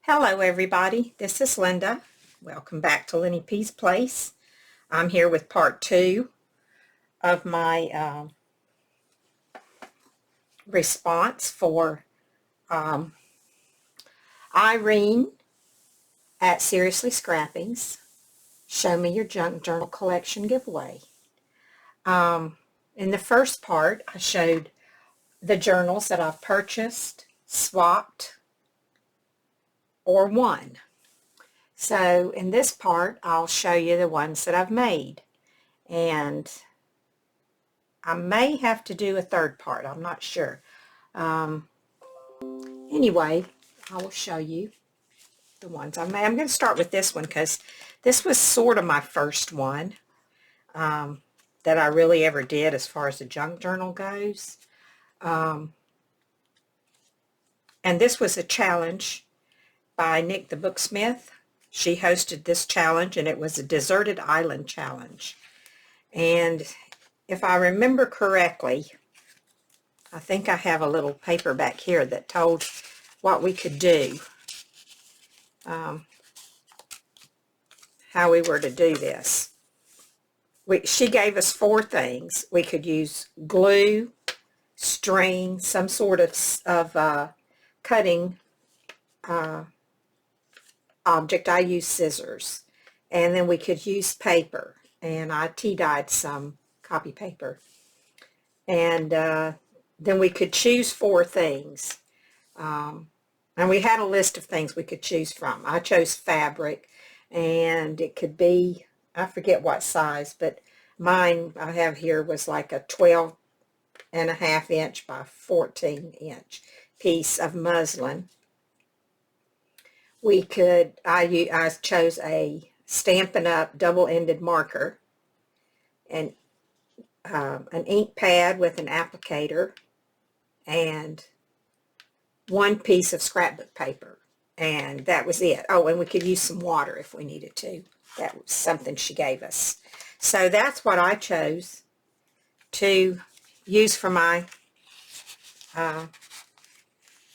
Hello everybody, this is Linda. Welcome back to Lenny P's Place. I'm here with part 2 of my response for Irene at Seriously Scrappings Show Me Your Junk Journal Collection giveaway. In the first part, I showed the journals that I've purchased, swapped, or won. So in this part, I'll show you the ones that I've made. And I may have to do a third part. I'm not sure. Anyway, I will show you the ones I made. I'm going to start with this one because this was sort of my first one that I really ever did as far as the junk journal goes. And this was a challenge by Nick the Booksmith. She hosted this challenge, and it was a deserted island challenge. And if I remember correctly, I think I have a little paper back here that told what we could do, how we were to do this. She gave us 4 things. We could use glue, string, some sort of cutting object. I used scissors, and then we could use paper, and I tea-dyed some copy paper, and then we could choose 4 things, and we had a list of things we could choose from. I chose fabric, and it could be, I forget what size, but mine I have here was like a 12.5 inch by 14 inch piece of muslin. We could, I chose a Stampin' Up! Double-ended marker, and an ink pad with an applicator, and 1 piece of scrapbook paper, and that was it. Oh, and we could use some water if we needed to. That was something she gave us. So that's what I chose to use for my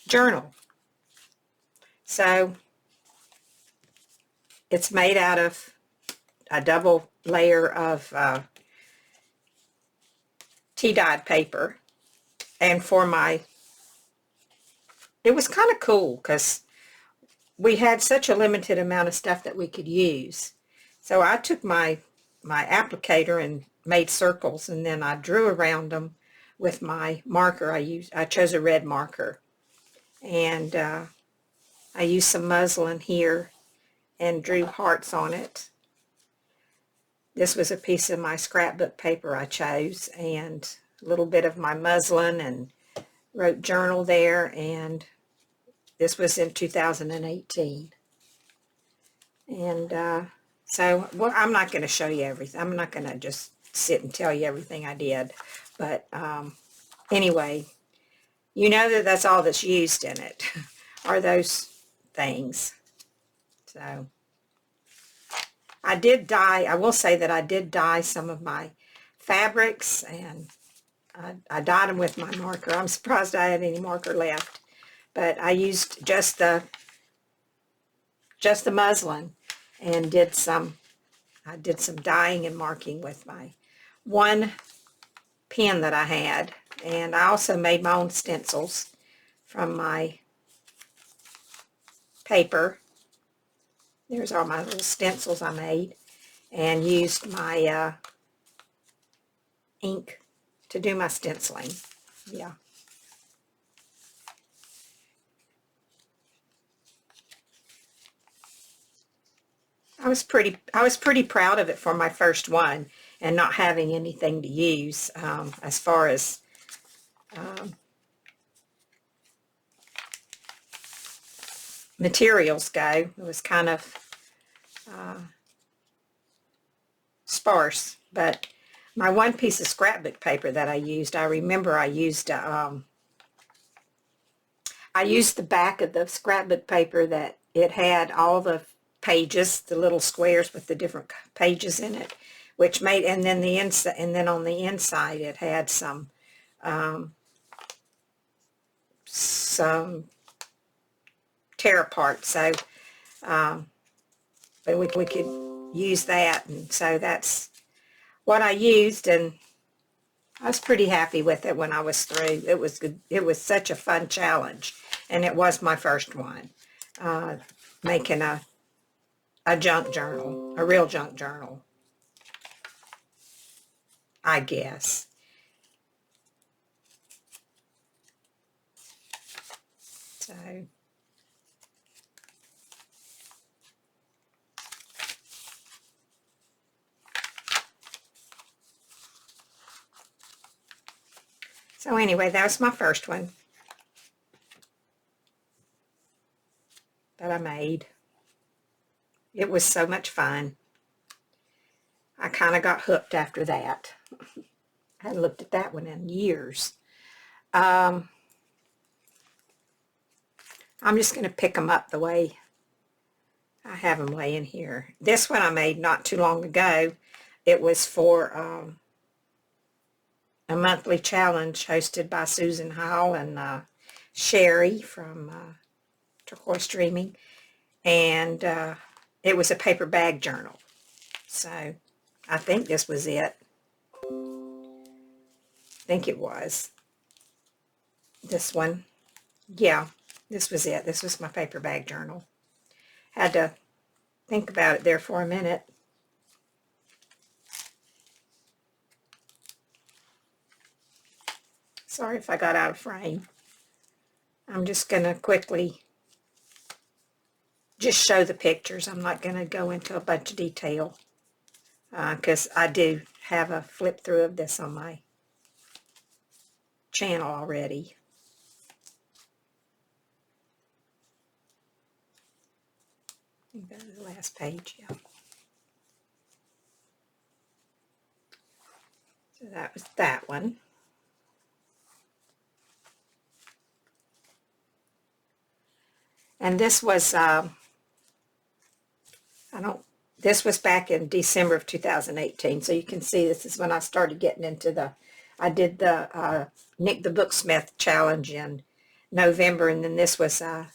journal. So it's made out of a double layer of tea-dyed paper. And for my, it was kind of cool because we had such a limited amount of stuff that we could use. So I took my applicator and made circles, and then I drew around them with my marker. I chose a red marker, and I used some muslin here and drew hearts on it. This was a piece of my scrapbook paper I chose, and a little bit of my muslin, and wrote journal there, and this was in 2018. And so, well, I'm not going to show you everything. I'm not going to just sit and tell you everything I did. But anyway, you know that that's all that's used in it, are those things. So I did dye, I will say that I did dye some of my fabrics, and I dyed them with my marker. I'm surprised I had any marker left, but I used just the muslin, and I did some dyeing and marking with my 1 pen that I had, and I also made my own stencils from my paper. There's all my little stencils I made, and used my ink to do my stenciling. Yeah. I was pretty proud of it for my first one, and not having anything to use as far as materials go. It was kind of sparse, but my 1 piece of scrapbook paper that I used, I remember I used the back of the scrapbook paper that it had all the pages, the little squares with the different pages in it, which made, and then the inside, and then on the inside it had some tear apart. So, but we could use that, and so that's what I used, and I was pretty happy with it when I was through. It was good. It was such a fun challenge, and it was my first one, making a junk journal, a real junk journal, I guess. So anyway, that was my first one that I made. It was so much fun. I kind of got hooked after that. I hadn't looked at that one in years. I'm just going to pick them up the way I have them laying here. This one I made not too long ago. It was for a monthly challenge hosted by Susan Howell and Sherry from Turquoise Dreaming. And it was a paper bag journal. So I think this was it. I think it was. This one. Yeah, this was it. This was my paper bag journal. Had to think about it there for a minute. Sorry if I got out of frame. I'm just going to quickly just show the pictures. I'm not going to go into a bunch of detail because I do have a flip through of this on my channel already. Go to the last page, yeah. So that was that one. And this was, this was back in December of 2018. So you can see this is when I started getting into I did the Nick the Booksmith challenge in November, and then this was a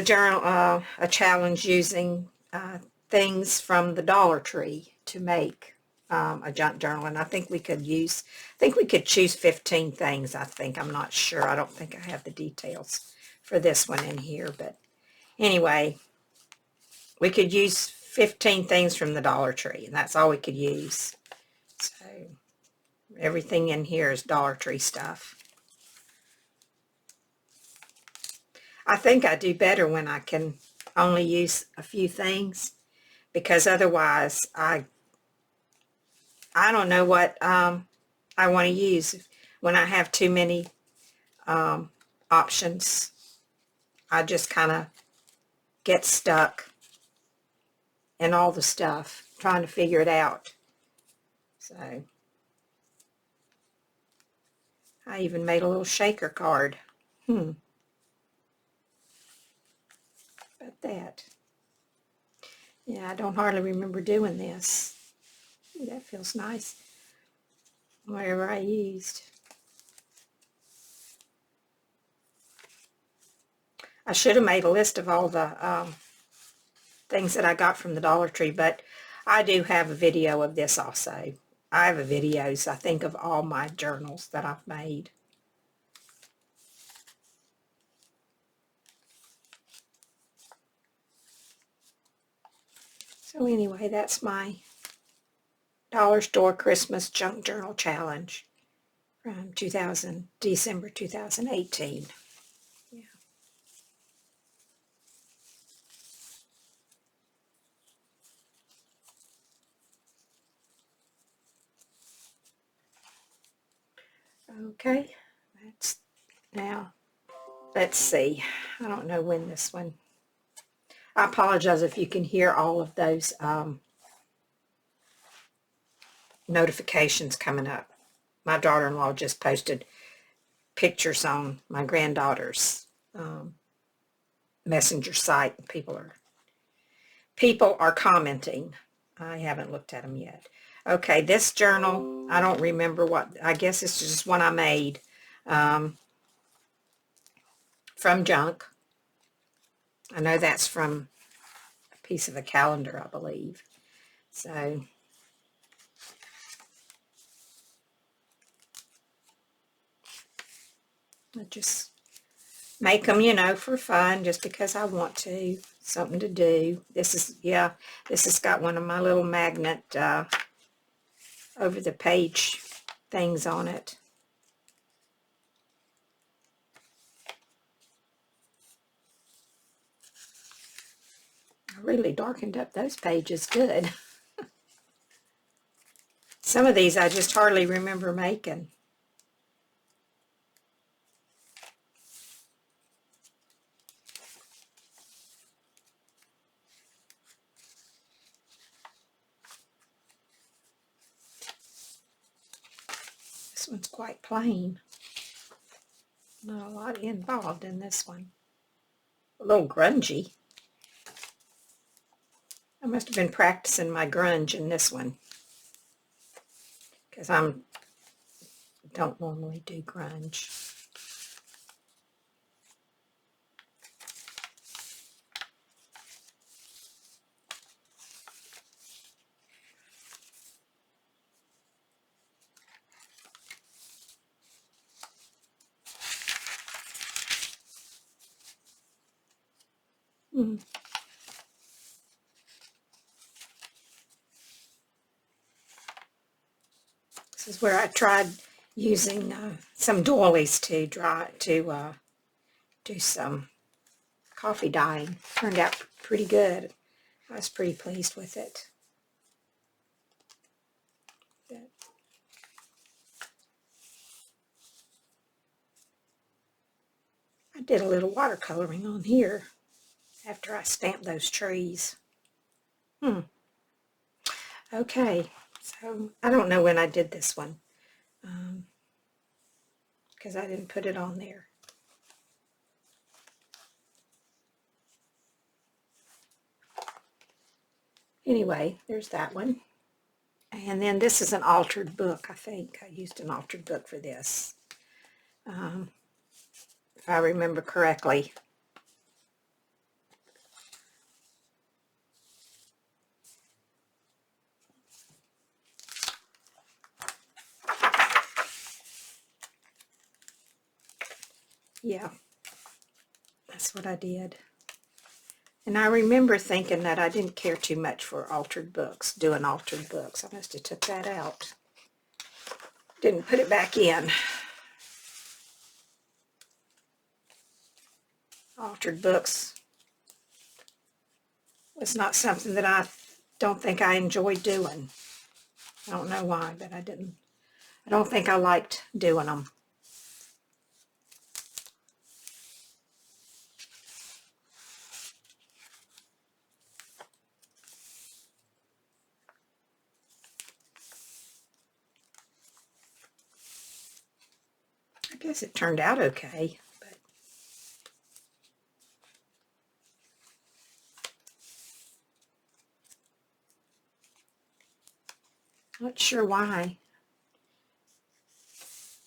journal, a challenge using things from the Dollar Tree to make a junk journal. And I think we could choose 15 things, I think. I'm not sure. I don't think I have the details for this one in here. But anyway, we could use 15 things from the Dollar Tree, and that's all we could use. So everything in here is Dollar Tree stuff. I think I do better when I can only use a few things, because otherwise I don't know what I want to use. When I have too many options, I just kind of get stuck in all the stuff, trying to figure it out. So I even made a little shaker card. About that. Yeah, I don't hardly remember doing this. Ooh, that feels nice. Whatever I used. I should have made a list of all the things that I got from the Dollar Tree, but I do have a video of this also. I have videos, I think, of all my journals that I've made. So anyway, that's my Dollar Store Christmas Junk Journal Challenge from December 2018. Yeah. Okay, now, let's see. I don't know when this one. I apologize if you can hear all of those notifications coming up. My daughter-in-law just posted pictures on my granddaughter's messenger site. People are commenting. I haven't looked at them yet. Okay, this journal, I don't remember what, I guess it's just one I made. from Junk. I know that's from a piece of a calendar, I believe. So I just make them, you know, for fun, just because I want to. Something to do. This is, yeah, this has got one of my little magnet over the page things on it. I really darkened up those pages good. Some of these I just hardly remember making. This one's quite plain. Not a lot involved in this one. A little grungy. I must have been practicing my grunge in this one, because I don't normally do grunge. This is where I tried using some doilies to do some coffee dyeing. Turned out pretty good. I was pretty pleased with it. I did a little watercoloring on here after I stamped those trees. Okay, so I don't know when I did this one, because I didn't put it on there. Anyway, there's that one. And then this is an altered book, I think. I used an altered book for this, if I remember correctly. Yeah, that's what I did. And I remember thinking that I didn't care too much for altered books, doing altered books. I must have took that out. Didn't put it back in. Altered books was not something that I don't think I enjoyed doing. I don't know why, but I didn't. I don't think I liked doing them. I guess it turned out okay, but not sure why.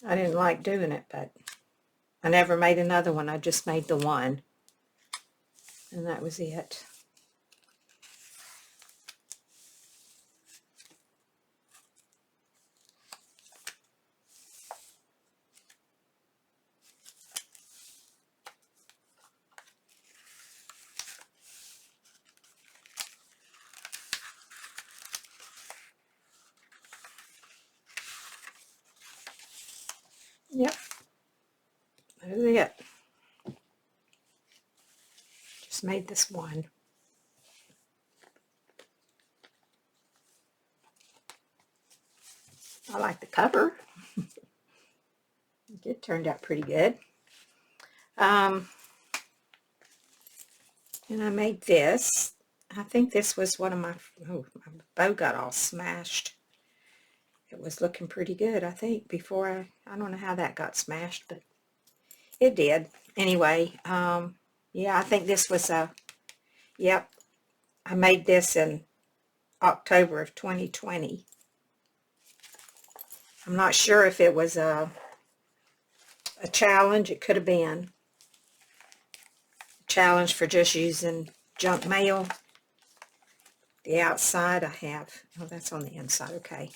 I didn't like doing it, but I never made another one. I just made the one, and that was it. Yep, that is it. Just made this one. I like the cover. It turned out pretty good. And I made this. I think this was one of my, oh, my bow got all smashed. It was looking pretty good, I think, before I don't know how that got smashed, but it did. Anyway, yeah, I think this was yep, I made this in October of 2020. I'm not sure if it was a challenge. It could have been. challenge for just using junk mail. The outside I have, oh, that's on the inside, okay.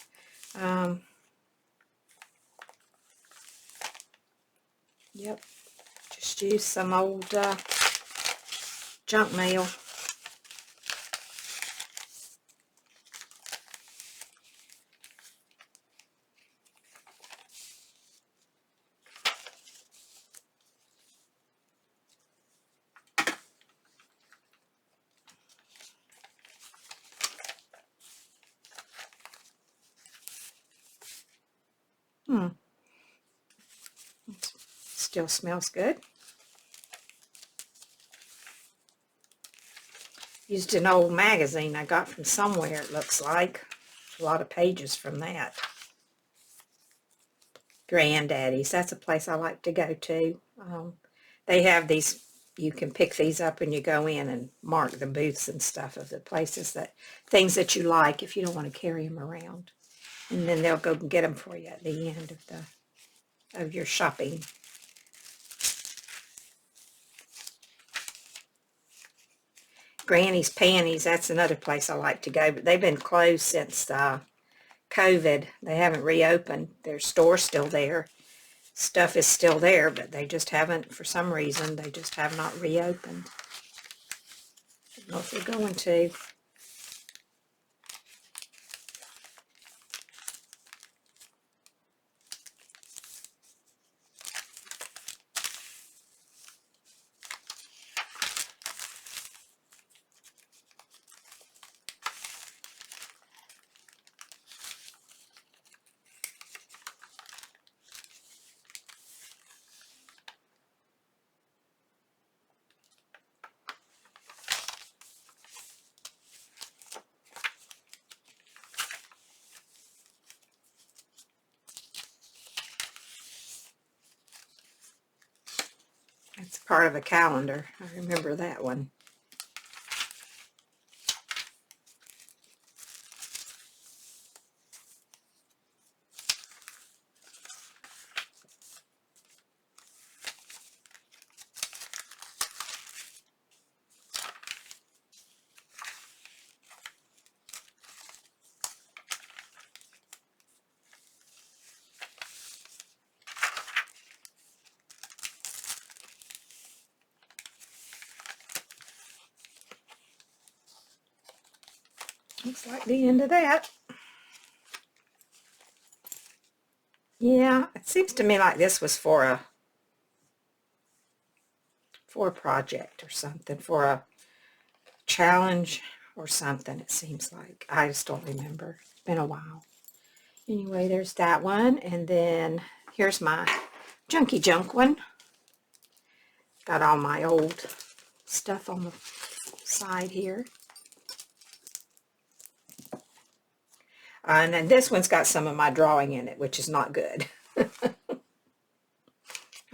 Yep, just use some old junk mail. Still smells good. Used an old magazine I got from somewhere, it looks like. A lot of pages from that. Granddaddy's, that's a place I like to go to. They have these, you can pick these up and you go in and mark the booths and stuff of the places that, things that you like if you don't want to carry them around. And then they'll go and get them for you at the end of your shopping. Granny's Panties, that's another place I like to go, but they've been closed since COVID. They haven't reopened. Their store's still there. Stuff is still there, but they just haven't, for some reason, they just have not reopened. I don't know if they're going to. It's part of a calendar. I remember that one. Looks like the end of that. Yeah, it seems to me like this was for a project or something, for a challenge or something, it seems like. I just don't remember. It's been a while. Anyway, there's that one, and then here's my junky junk one. Got all my old stuff on the side here. And then this one's got some of my drawing in it, which is not good.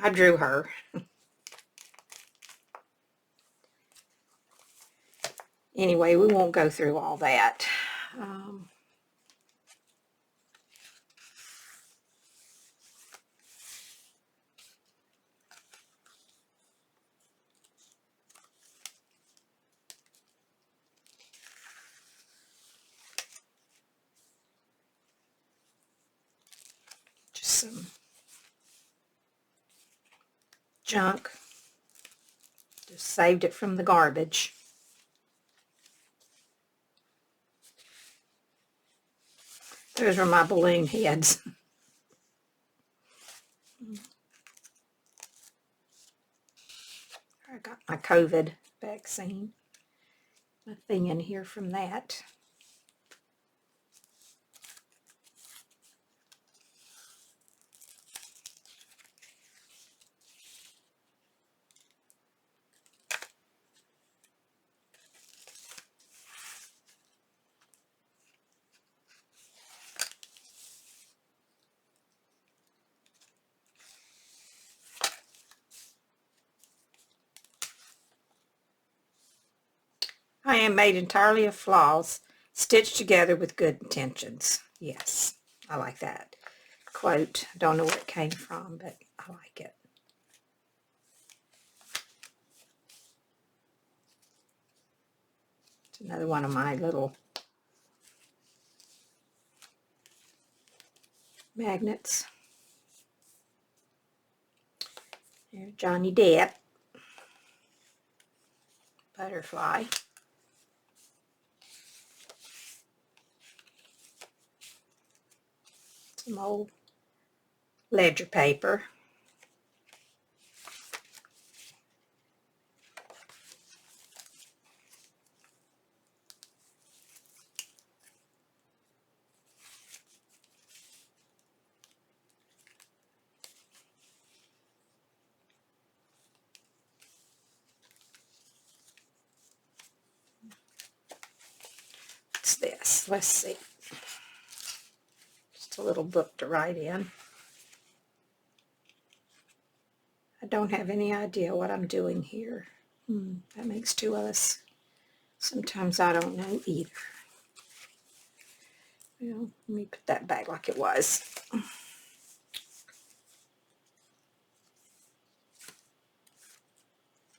I drew her. Anyway, we won't go through all that. Just some junk. Just saved it from the garbage. Those are my balloon heads. I got my COVID vaccine. Nothing in here from that. I am made entirely of flaws, stitched together with good intentions. Yes, I like that quote. I don't know where it came from, but I like it. It's another one of my little magnets. There's Johnny Depp. Butterfly. Some old ledger paper. What's this? Let's see. Just a little book to write in. I don't have any idea what I'm doing here. That makes two of us. Sometimes I don't know either. Well, let me put that back like it was.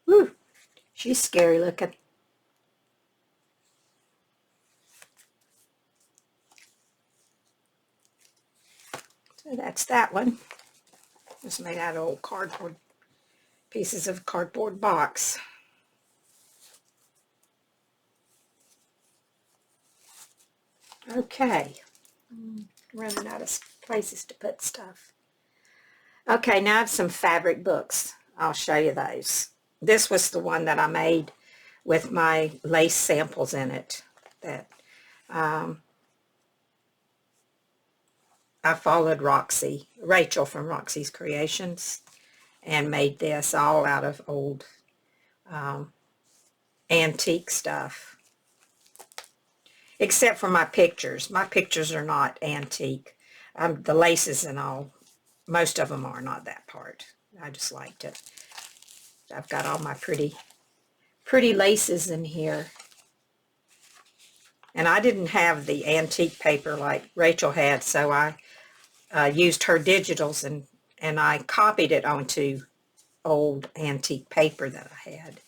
Whew, she's scary looking. So that's that one. Just made out of old cardboard, pieces of cardboard box. Okay, running out of places to put stuff. Okay, now I have some fabric books. I'll show you those. This was the one that I made with my lace samples in it. That I followed Rachel from Roxy's Creations, and made this all out of old antique stuff. Except for my pictures. My pictures are not antique. The laces and all, most of them are, not that part. I just liked it. I've got all my pretty laces in here. And I didn't have the antique paper like Rachel had, so I used her digitals and I copied it onto old antique paper that I had.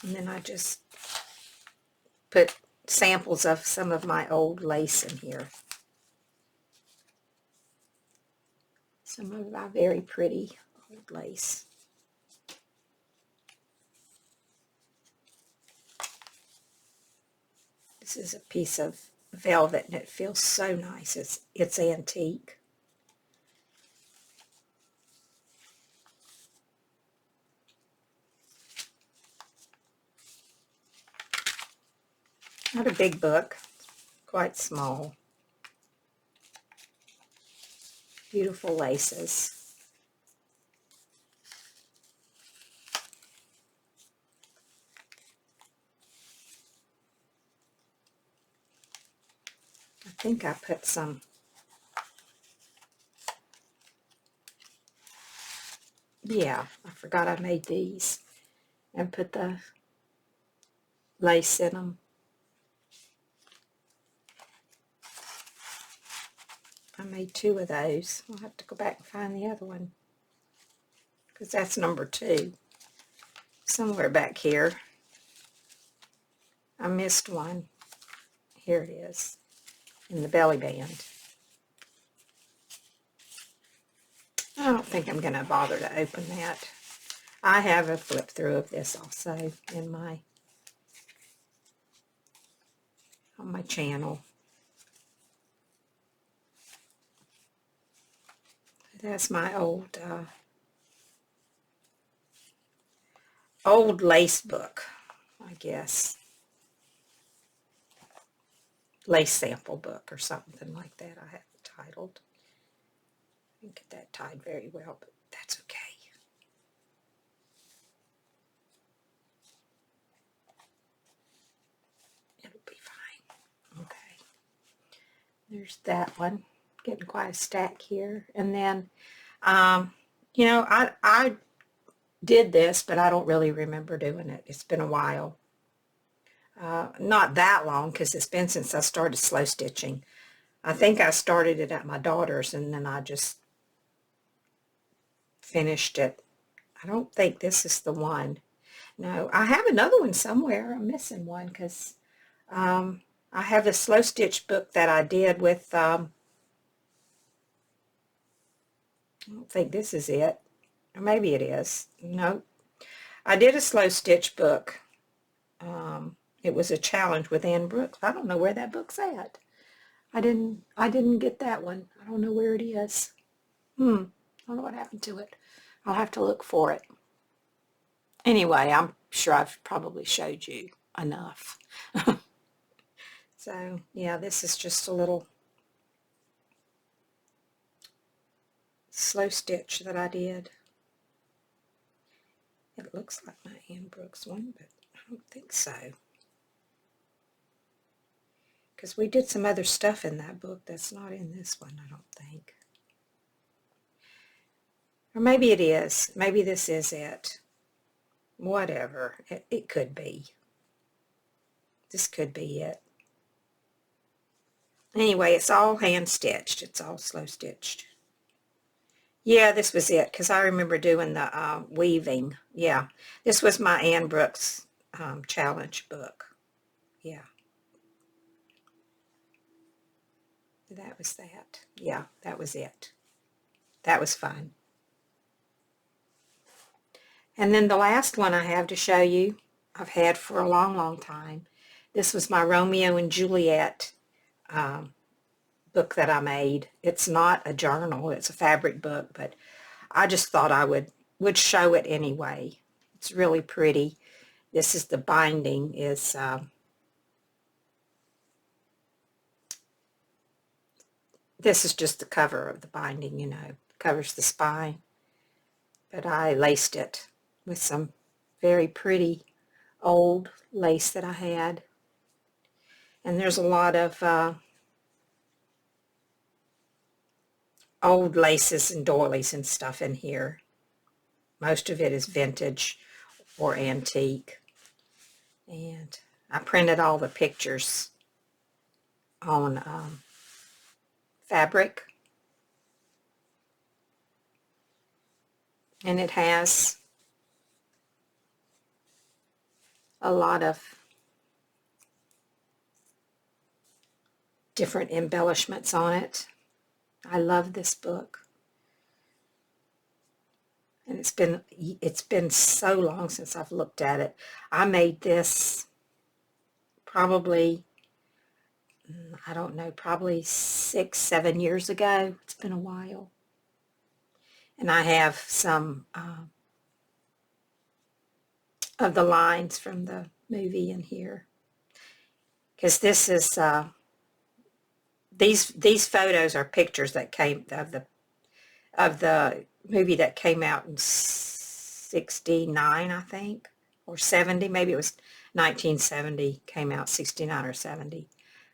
And then I just put samples of some of my old lace in here. Some of my very pretty old lace. This is a piece of velvet and it feels so nice. It's antique. Not a big book, quite small. Beautiful laces. I think I put some, yeah, I forgot I made these and put the lace in them. I made two of those. I'll have to go back and find the other one because that's number 2. Somewhere back here. I missed one. Here it is, in the belly band. I don't think I'm going to bother to open that. I have a flip through of this also in on my channel. That's my old lace book, I guess. Lace sample book or something like that I have it titled. I didn't get that tied very well, but that's okay. It'll be fine. Okay. There's that one. Getting quite a stack here. And then, you know, I did this, but I don't really remember doing it. It's been a while. Not that long, because it's been since I started slow stitching. I think I started it at my daughter's, and then I just finished it I don't think this is the one. No, I have another one somewhere. I'm missing one because I have a slow stitch book that I did with, I don't think this is it. Or maybe it is. No, I did a slow stitch book. It was a challenge with Ann Brooks. I don't know where that book's at. I didn't get that one. I don't know where it is. I don't know what happened to it. I'll have to look for it. Anyway, I'm sure I've probably showed you enough. So, yeah, this is just a little slow stitch that I did. It looks like my Ann Brooks one, but I don't think so. Because we did some other stuff in that book that's not in this one, I don't think. Or maybe it is. Maybe this is it. Whatever. It could be. This could be it. Anyway, it's all hand stitched. It's all slow stitched. Yeah, this was it, because I remember doing the weaving. Yeah, this was my Ann Brooks challenge book. Yeah. That was that. Yeah, that was it. That was fun. And then the last one I have to show you, I've had for a long, long time. This was my Romeo and Juliet book that I made. It's not a journal, it's a fabric book, but I just thought I would show it anyway. It's really pretty. This is the binding is this is just the cover of the binding, you know, covers the spine. But I laced it with some very pretty old lace that I had. And there's a lot of old laces and doilies and stuff in here. Most of it is vintage or antique. And I printed all the pictures on fabric. And it has a lot of different embellishments on it. I love this book. And it's been so long since I've looked at it. I made this probably, I don't know, probably 6, 7 years ago. It's been a while. And I have some of the lines from the movie in here. Because this is, these photos are pictures that came of the movie that came out in 69, I think, or 70. Maybe it was 1970, came out 69 or 70.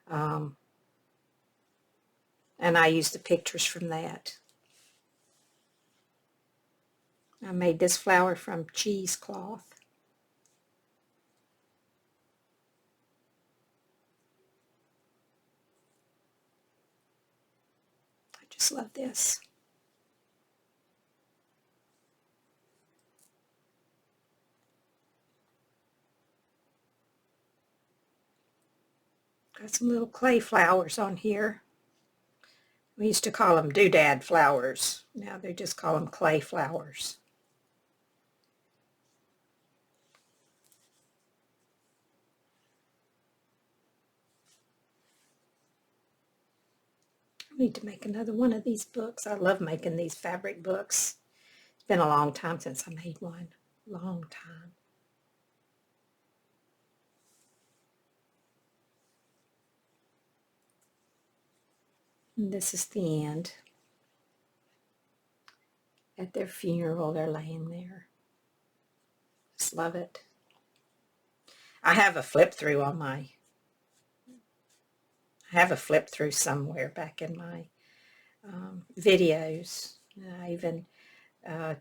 And I used the pictures from that. I made this flower from cheesecloth. I just love this. Got some little clay flowers on here. We used to call them doodad flowers. Now they just call them clay flowers. I need to make another one of these books. I love making these fabric books. It's been a long time since I made one. Long time. And this is the end. At their funeral, they're laying there. Just love it. I have a flip through on my, I have a flip through somewhere back in my videos. I even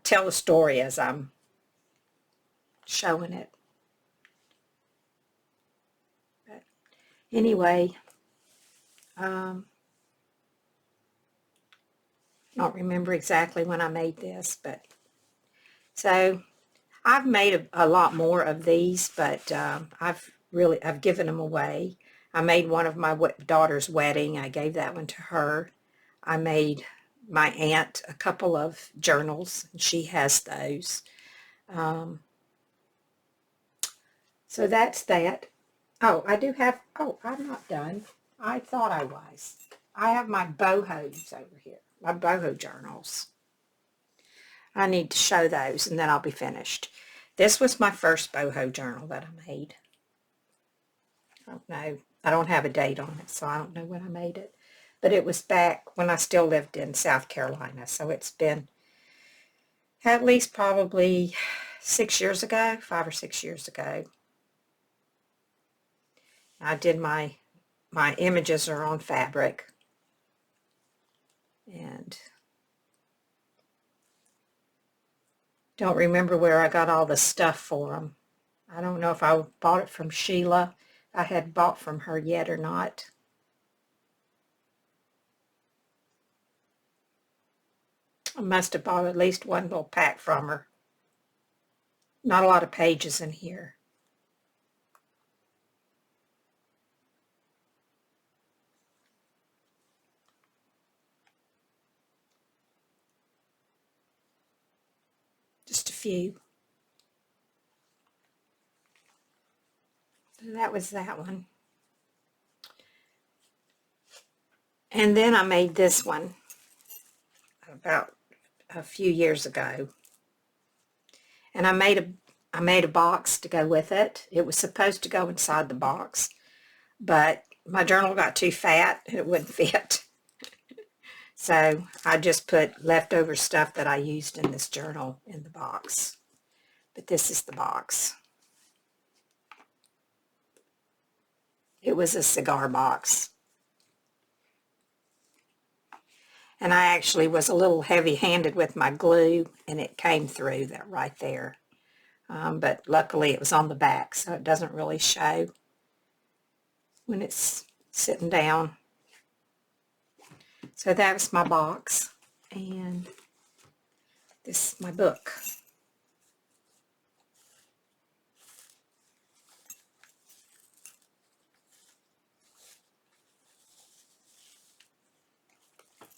tell the story as I'm showing it. But anyway, I don't remember exactly when I made this, but So I've made a lot more of these, but I've given them away. I made one of my daughter's wedding. I gave that one to her. I made my aunt a couple of journals, and she has those. Um, so that's that. Oh, I do have, oh, I'm not done. I thought I was. I have my bohos over here, my boho journals. I need to show those, and then I'll be finished. This was my first boho journal that I made. I don't know. I don't have a date on it, so I don't know when I made it. But it was back when I still lived in South Carolina, so it's been at least probably 6 years ago, 5 or 6 years ago. I did my images are on fabric, and don't remember where I got all the stuff for them. I don't know if I bought it from Sheila, I had bought from her yet or not. I must have bought at least one little pack from her. Not a lot of pages in here. Just a few. So that was that one. And then I made this one about a few years ago. And I made a box to go with it. It was supposed to go inside the box, but my journal got too fat and it wouldn't fit. So I just put leftover stuff that I used in this journal in the box. But this is the box. It was a cigar box. And I actually was a little heavy-handed with my glue, and it came through that right there. But luckily it was on the back, so it doesn't really show when it's sitting down. So that was my box, and this is my book.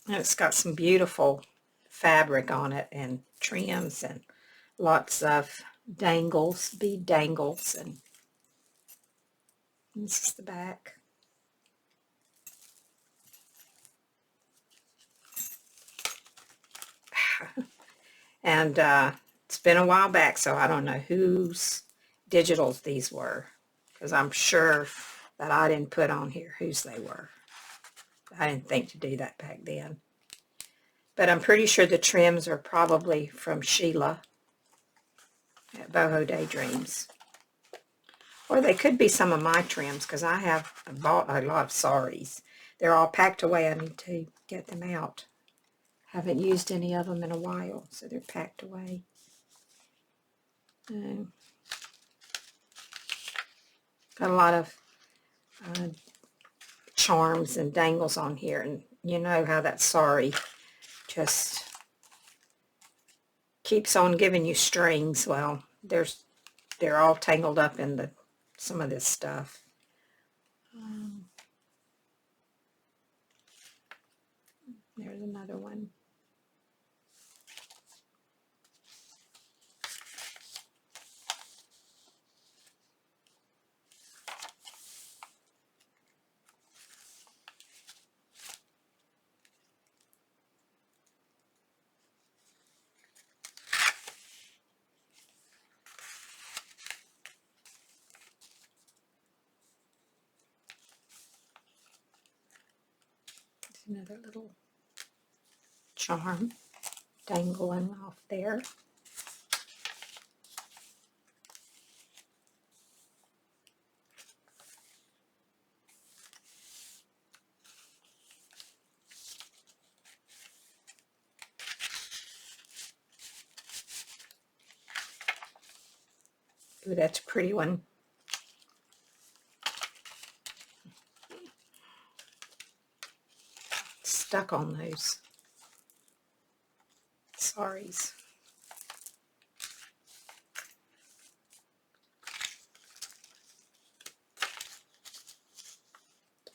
And it's got some beautiful fabric on it and trims and lots of dangles, bead dangles, and this is the back. And it's been a while back, so I don't know whose digitals these were, because I'm sure that I didn't put on here whose they were. I didn't think to do that back then. But I'm pretty sure the trims are probably from Sheila at Boho Daydreams. Or they could be some of my trims, because I have bought a lot of saris. They're all packed away. I need to get them out. Haven't used any of them in a while, so they're packed away. Got a lot of charms and dangles on here, and you know how that sari just keeps on giving you strings. Well, they're all tangled up in some of this stuff. There's another one. There's another little charm dangling off there. Ooh, that's a pretty one. Stuck on those saris.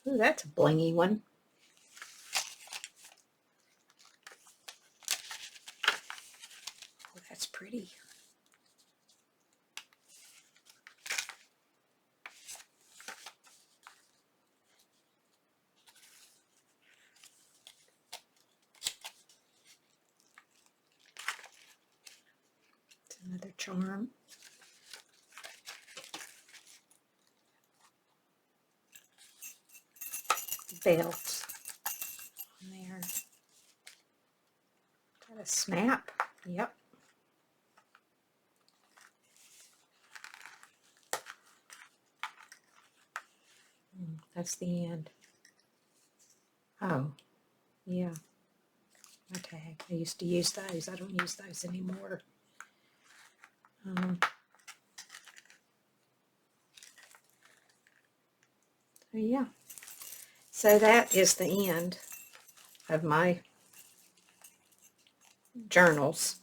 Ooh, that's a blingy one. Oh, that's pretty. It's another charm. Belt on there. Got a snap. Yep. That's the end. Oh, yeah. My tag. I used to use those. I don't use those anymore. So yeah. So that is the end of my journals,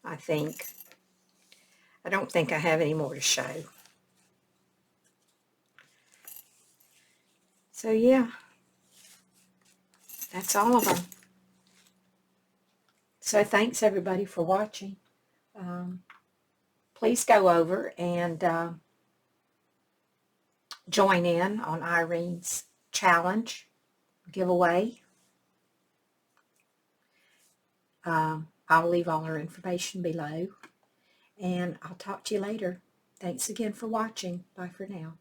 I think. I don't think I have any more to show. So yeah, that's all of them. So thanks everybody for watching. Please go over and join in on Irene's challenge giveaway. I'll leave all her information below. And I'll talk to you later. Thanks again for watching. Bye for now.